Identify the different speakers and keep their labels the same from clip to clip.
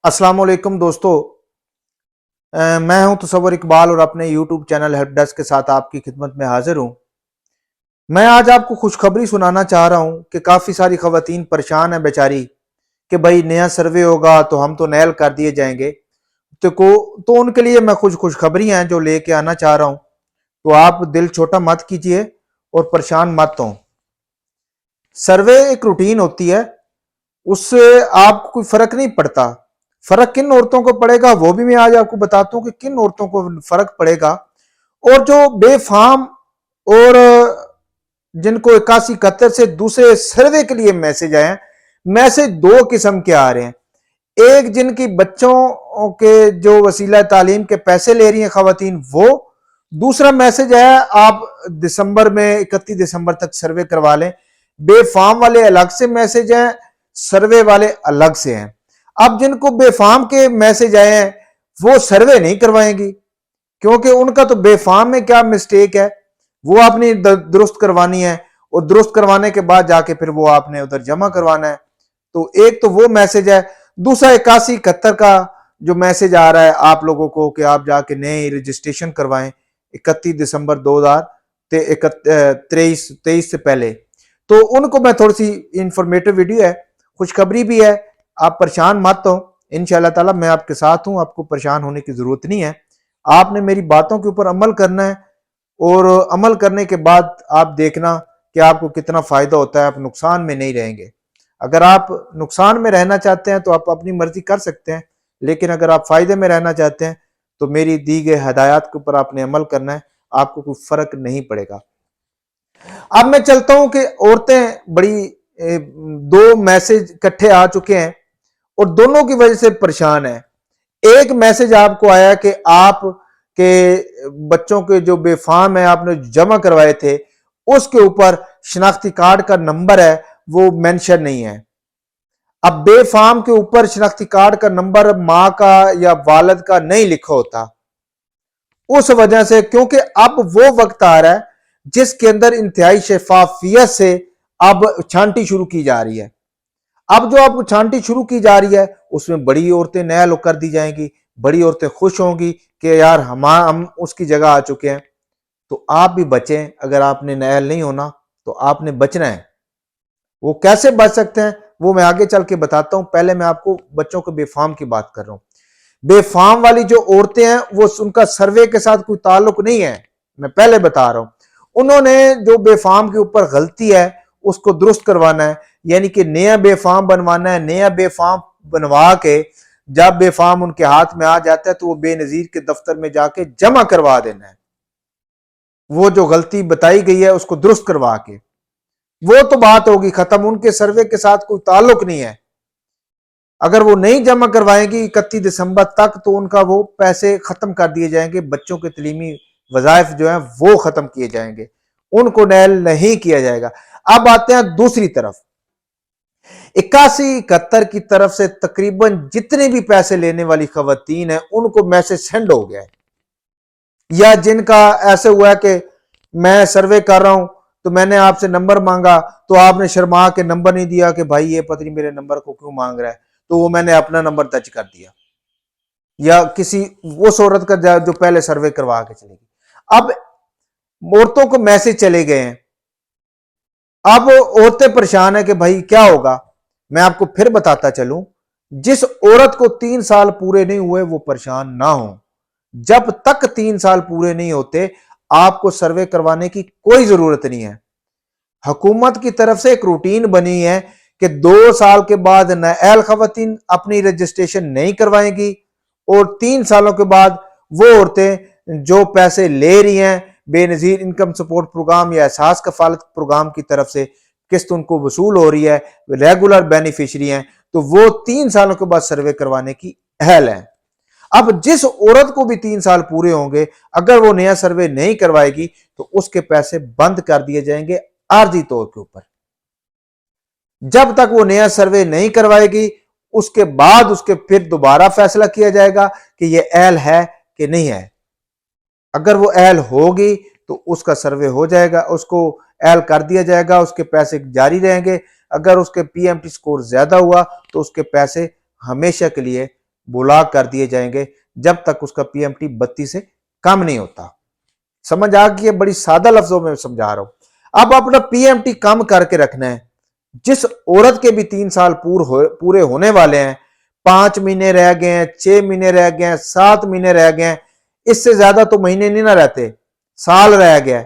Speaker 1: अस्सलाम वालेकुम दोस्तों। मैं हूं तसव्वुर इकबाल और अपने यूट्यूब चैनल हेल्प डेस्क के साथ आपकी खिदमत में हाजिर हूं। मैं आज आपको खुशखबरी सुनाना चाह रहा हूं कि काफ़ी सारी खवातीन परेशान हैं बेचारी कि भाई नया सर्वे होगा तो हम तो नैल कर दिए जाएंगे। तो उनके लिए मैं कुछ खुशखबरी हैं जो लेके आना चाह रहा हूं। तो आप दिल छोटा मत कीजिए और परेशान मत हो। सर्वे एक रूटीन होती है, उससे आपको कोई फर्क नहीं पड़ता। फर्क किन औरतों को पड़ेगा वो भी मैं आज आपको बताता हूं कि किन औरतों को फर्क पड़ेगा। और जो बेफाम और जिनको 8171 से दूसरे सर्वे के लिए मैसेज आए हैं, मैसेज दो किस्म के आ रहे हैं। एक जिनकी बच्चों के जो वसीला तालीम के पैसे ले रही हैं खवातीन, वो दूसरा मैसेज है आप दिसंबर में 31 दिसंबर तक सर्वे करवा लें। बेफाम वाले अलग से मैसेज हैं, सर्वे वाले अलग से हैं। अब जिनको बेफाम के मैसेज आए हैं वो सर्वे नहीं करवाएंगी, क्योंकि उनका तो बेफाम में क्या मिस्टेक है वो आपने दुरुस्त करवानी है, और दुरुस्त करवाने के बाद जाके फिर वो आपने उधर जमा करवाना है। तो एक तो वो मैसेज है। दूसरा 8171 का जो मैसेज आ रहा है आप लोगों को कि आप जाके नए रजिस्ट्रेशन करवाएं 31 दिसंबर 2023 से पहले। तो उनको मैं थोड़ी सी इंफॉर्मेटिव वीडियो है, खुशखबरी भी है, आप परेशान मत हो। इंशाल्लाह ताला मैं आपके साथ हूं, आपको परेशान होने की जरूरत नहीं है। आपने मेरी बातों के ऊपर अमल करना है और अमल करने के बाद आप देखना कि आपको कितना फायदा होता है, आप नुकसान में नहीं रहेंगे। अगर आप नुकसान में रहना चाहते हैं तो आप अपनी मर्जी कर सकते हैं, लेकिन अगर आप फायदे में रहना चाहते हैं तो मेरी दी गई हदायत के ऊपर आपने अमल करना है, आपको कोई फर्क नहीं पड़ेगा। अब मैं चलता हूं कि औरतें बड़ी दो मैसेज इकट्ठे आ चुके हैं और दोनों की वजह से परेशान है। एक मैसेज आपको आया कि आप के बच्चों के जो बेफाम है आपने जमा करवाए थे उसके ऊपर शनाख्ती कार्ड का नंबर है वो मेंशन नहीं है। अब बेफाम के ऊपर शनाख्ती कार्ड का नंबर मां का या वालिद का नहीं लिखा होता, उस वजह से, क्योंकि अब वो वक्त आ रहा है जिसके अंदर इंतहाई शफाफियत से अब छांटी शुरू की जा रही है। अब जो अब छांटी शुरू की जा रही है उसमें बड़ी औरतें नया लुक कर दी जाएंगी, बड़ी औरतें खुश होंगी कि यार हम उसकी जगह आ चुके हैं। तो आप भी बचें, अगर आपने नयल नहीं होना तो आपने बचना है। वो कैसे बच सकते हैं वो मैं आगे चल के बताता हूं। पहले मैं आपको बच्चों के बेफाम की बात कर रहा हूं। बेफाम वाली जो औरतें हैं वो उनका सर्वे के साथ कोई ताल्लुक नहीं है, मैं पहले बता रहा हूं। उन्होंने जो बेफाम के ऊपर गलती है उसको दुरुस्त करवाना है, यानी कि नया बेफाम बनवाना है। नया बेफाम बनवा के जब बेफाम उनके हाथ में आ जाता है तो वो बेनजीर के दफ्तर में जाके जमा करवा देना है। वो जो गलती बताई गई है उसको दुरुस्त करवा के वो तो बात होगी खत्म, उनके सर्वे के साथ कोई ताल्लुक नहीं है। अगर वो नहीं जमा करवाएंगी 31 दिसंबर तक तो उनका वो पैसे खत्म कर दिए जाएंगे, बच्चों के तलीमी वजायफ जो है वो खत्म किए जाएंगे, उनको नैल नहीं किया जाएगा। अब आते हैं दूसरी तरफ। 8171 की तरफ से तकरीबन जितने भी पैसे लेने वाली खवातीन है उनको मैसेज सेंड हो गया है, या जिनका ऐसे हुआ है कि मैं सर्वे कर रहा हूं तो मैंने आपसे नंबर मांगा तो आपने शर्मा के नंबर नहीं दिया कि भाई ये पत्नी मेरे नंबर को क्यों मांग रहा है, तो वो मैंने अपना नंबर दर्ज कर दिया, या किसी उस औरत का जो पहले सर्वे करवा के चलेगी। अब औरतों को मैसेज चले गए हैं, अब औरतें परेशान है कि भाई क्या होगा। मैं आपको फिर बताता चलूं, जिस औरत को 3 साल पूरे नहीं हुए वो परेशान ना हो। जब तक 3 साल पूरे नहीं होते आपको सर्वे करवाने की कोई जरूरत नहीं है। हुकूमत की तरफ से एक रूटीन बनी है कि 2 साल के बाद नएल खवातीन अपनी रजिस्ट्रेशन नहीं करवाएंगी, और 3 सालों के बाद वो औरतें जो पैसे ले रही हैं बेनजीर इनकम सपोर्ट प्रोग्राम या एहसास कफालत प्रोग्राम की तरफ से किस्त उनको वसूल हो रही है, रेगुलर बेनिफिशरी हैं, तो वो 3 सालों के बाद सर्वे करवाने की अहल है। अब जिस औरत को भी 3 साल पूरे होंगे अगर वो नया सर्वे नहीं करवाएगी तो उसके पैसे बंद कर दिए जाएंगे आर्जी तौर के ऊपर। जब तक वो नया सर्वे नहीं करवाएगी उसके बाद उसके फिर दोबारा फैसला किया जाएगा कि ये अहल है कि नहीं है। अगर वो अहल होगी तो उसका सर्वे हो जाएगा, उसको अहल कर दिया जाएगा, उसके पैसे जारी रहेंगे। अगर उसके पीएमटी स्कोर ज्यादा हुआ तो उसके पैसे हमेशा के लिए ब्लॉक कर दिए जाएंगे जब तक उसका पीएमटी 32 से कम नहीं होता। समझ आ गई है? बड़ी सादा लफ्जों में समझा रहा हूं। अब अपना पीएमटी कम करके रखना है। जिस औरत के भी 3 साल पूरे होने वाले हैं, 5 महीने रह गए हैं, 6 महीने रह गए हैं, 7 महीने रह गए हैं, इससे ज्यादा तो महीने नहीं ना रहते, साल रह गया,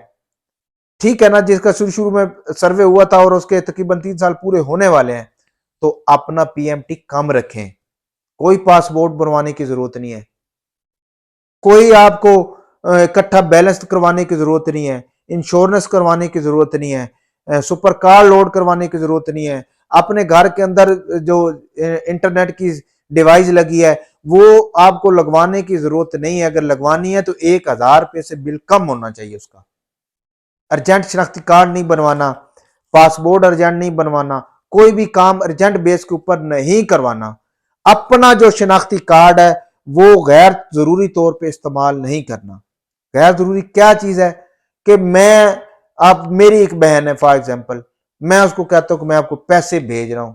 Speaker 1: ठीक है ना, जिसका शुरू शुरू में सर्वे हुआ था और उसके तकरीबन 3 साल पूरे होने वाले हैं, तो अपना पीएमटी कम रखें। कोई पासपोर्ट बनवाने की जरूरत नहीं है, कोई आपको इकट्ठा बैलेंस करवाने की जरूरत नहीं है, इंश्योरेंस करवाने की जरूरत नहीं है, सुपर कार लोड करवाने की जरूरत नहीं है। अपने घर के अंदर जो इंटरनेट की डिवाइस लगी है वो आपको लगवाने की जरूरत नहीं है। अगर लगवानी है तो 1000 रुपये से बिल कम होना चाहिए उसका। अर्जेंट शनाख्ती कार्ड नहीं बनवाना, पासपोर्ट अर्जेंट नहीं बनवाना, कोई भी काम अर्जेंट बेस के ऊपर नहीं करवाना। अपना जो शनाख्ती कार्ड है वो गैर जरूरी तौर पे इस्तेमाल नहीं करना। गैर जरूरी क्या चीज है कि मैं, आप, मेरी एक बहन है फॉर एग्जांपल, मैं उसको कहता हूं कि मैं आपको पैसे भेज रहा हूं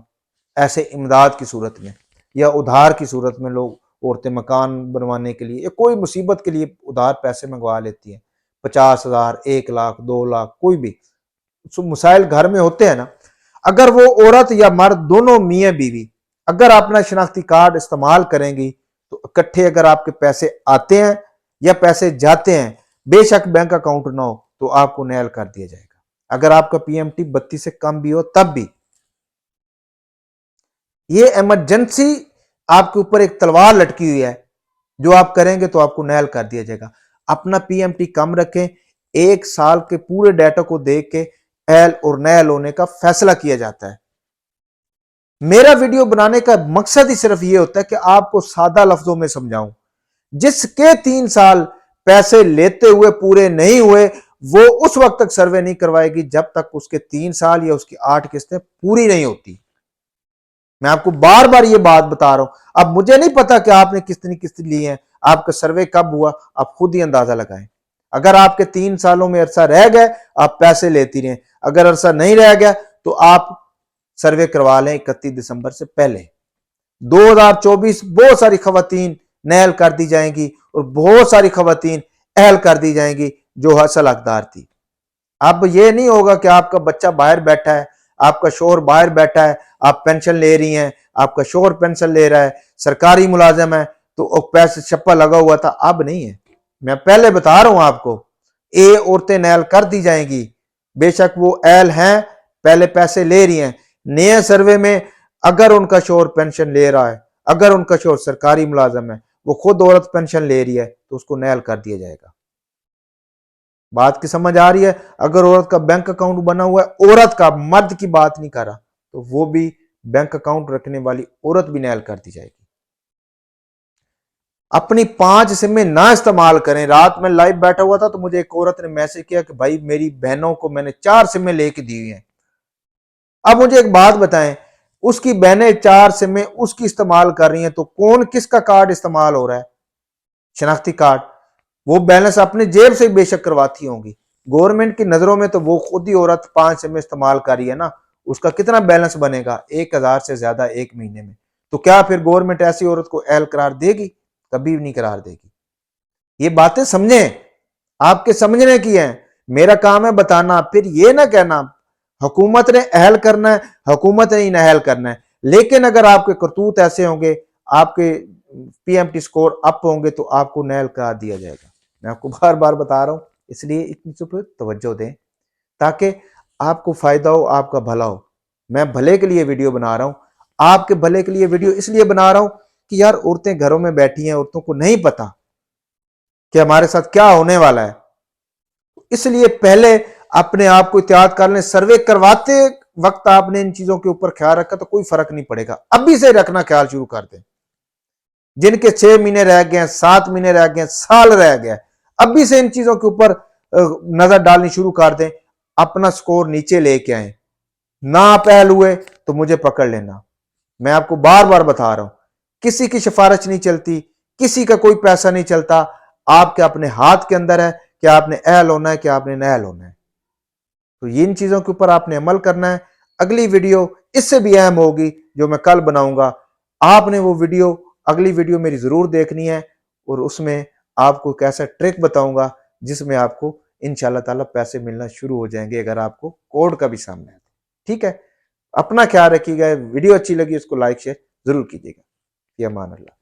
Speaker 1: ऐसे इमदाद की सूरत में या उधार की सूरत में। लोग औरतें मकान बनवाने के लिए या कोई मुसीबत के लिए उधार पैसे मंगवा लेती हैं, 50,000, 1 लाख, 2 लाख, कोई भी मसाइल घर में होते हैं ना। अगर वो औरत या मर्द दोनों मियाँ बीवी अगर अपना शनाख्ती कार्ड इस्तेमाल करेंगी तो इकट्ठे अगर आपके पैसे आते हैं या पैसे जाते हैं, बेशक बैंक अकाउंट ना हो, तो आपको नैल कर दिया जाएगा। अगर आपका पीएमटी 32 से कम भी हो तब भी। ये इमरजेंसी आपके ऊपर एक तलवार लटकी हुई है, जो आप करेंगे तो आपको नैल कर दिया जाएगा। अपना पीएमटी कम रखें। 1 साल के पूरे डाटा को देख के एल और नैल होने का फैसला किया जाता है। मेरा वीडियो बनाने का मकसद ही सिर्फ ये होता है कि आपको सादा लफ्जों में समझाऊं। जिसके 3 साल पैसे लेते हुए पूरे नहीं हुए, वो उस वक्त तक सर्वे नहीं करवाएगी जब तक उसके 3 साल या उसकी 8 किस्तें पूरी नहीं होती। मैं आपको बार बार ये बात बता रहा हूं। अब मुझे नहीं पता कि आपने कितनी किस्त ली है, आपका सर्वे कब हुआ, आप खुद ही अंदाजा लगाएं। अगर आपके 3 सालों में अरसा रह गए, आप पैसे लेती रहें। अगर अरसा नहीं रह गया तो आप सर्वे करवा लें 31 दिसंबर से पहले। 2024 बहुत सारी खवातीन नैल कर दी जाएंगी और बहुत सारी खवातीन अहल कर दी जाएंगी जो असल हकदार थी। अब ये नहीं होगा कि आपका बच्चा बाहर बैठा है, आपका शोहर बाहर बैठा है, आप पेंशन ले रही हैं, आपका शोहर पेंशन ले रहा है, सरकारी मुलाजिम है तो पैसे छप्पा लगा हुआ था। अब नहीं है, मैं पहले बता रहा हूं आपको, ए औरतें नैल कर दी जाएंगी। बेशक वो एल हैं, पहले पैसे ले रही हैं। नए सर्वे में अगर उनका शोहर पेंशन ले रहा है, अगर उनका शोहर सरकारी मुलाजिम है, वो खुद औरत पेंशन ले रही है, तो उसको नैल कर दिया जाएगा। बात की समझ आ रही है? अगर औरत का बैंक अकाउंट बना हुआ है, औरत का, मर्द की बात नहीं कर रहा, तो वो भी बैंक अकाउंट रखने वाली औरत भी नैल कर दी जाएगी। अपनी 5 सिमें ना इस्तेमाल करें। रात में लाइव बैठा हुआ था तो मुझे एक औरत ने मैसेज किया कि भाई मेरी बहनों को मैंने 4 सिमें लेके दी हुई हैं। अब मुझे एक बात बताएं, उसकी बहनें 4 सिमें उसकी इस्तेमाल कर रही हैं तो कौन किसका कार्ड इस्तेमाल हो रहा है? शनाख्ती कार्ड। वो बैलेंस अपने जेब से बेशक करवाती होंगी, गवर्नमेंट की नजरों में तो वो खुद ही औरत 5 सिमें इस्तेमाल कर रही है ना, उसका कितना बैलेंस बनेगा? 1000 से ज्यादा एक महीने में। तो क्या फिर गवर्नमेंट ऐसी औरत को एल करार देगी? कभी भी नहीं करार देगी। ये बातें समझें, आपके समझने की है। मेरा काम है बताना, फिर ये ना कहना हुकूमत ने अहल करना है, हुकूमत ने अहल करना है। लेकिन अगर आपके करतूत ऐसे होंगे, आपके पीएमटी स्कोर अप होंगे, तो आपको नैल करार दिया जाएगा। मैं आपको बार बार बता रहा हूं, इसलिए इतनी पर तवज्जो दें ताकि आपको फायदा हो, आपका भला हो। मैं भले के लिए वीडियो बना रहा हूं, आपके भले के लिए वीडियो इसलिए बना रहा हूं कि यार औरतें घरों में बैठी हैं, औरतों को नहीं पता कि हमारे साथ क्या होने वाला है। इसलिए पहले अपने आप को एहतियात कर लें। सर्वे करवाते वक्त आपने इन चीजों के ऊपर ख्याल रखा तो कोई फर्क नहीं पड़ेगा। अभी से रखना ख्याल शुरू कर दें। जिनके 6 महीने रह गए, 7 महीने रह गए, साल रह गया, अभी से इन चीजों के ऊपर नजर डालनी शुरू कर दें। अपना स्कोर नीचे लेके आए। ना पहल हुए तो मुझे पकड़ लेना। मैं आपको बार बार बता रहा हूं, किसी की सिफारिश नहीं चलती, किसी का कोई पैसा नहीं चलता। आपके अपने हाथ के अंदर है कि आपने अहल होना है कि आपने नहल होना है। तो इन चीजों के ऊपर आपने अमल करना है। अगली वीडियो इससे भी अहम होगी जो मैं कल बनाऊंगा। आपने वो वीडियो अगली वीडियो मेरी ज़रूर देखनी है और उसमें आपको कैसा ट्रिक बताऊंगा जिसमें आपको इंशाल्लाह ताला पैसे मिलना शुरू हो जाएंगे अगर आपको कोड का भी सामने आता है। ठीक है, अपना ख्याल रखिएगा। वीडियो अच्छी लगी उसको लाइक शेयर जरूर कीजिएगा। ये अमान अल्लाह।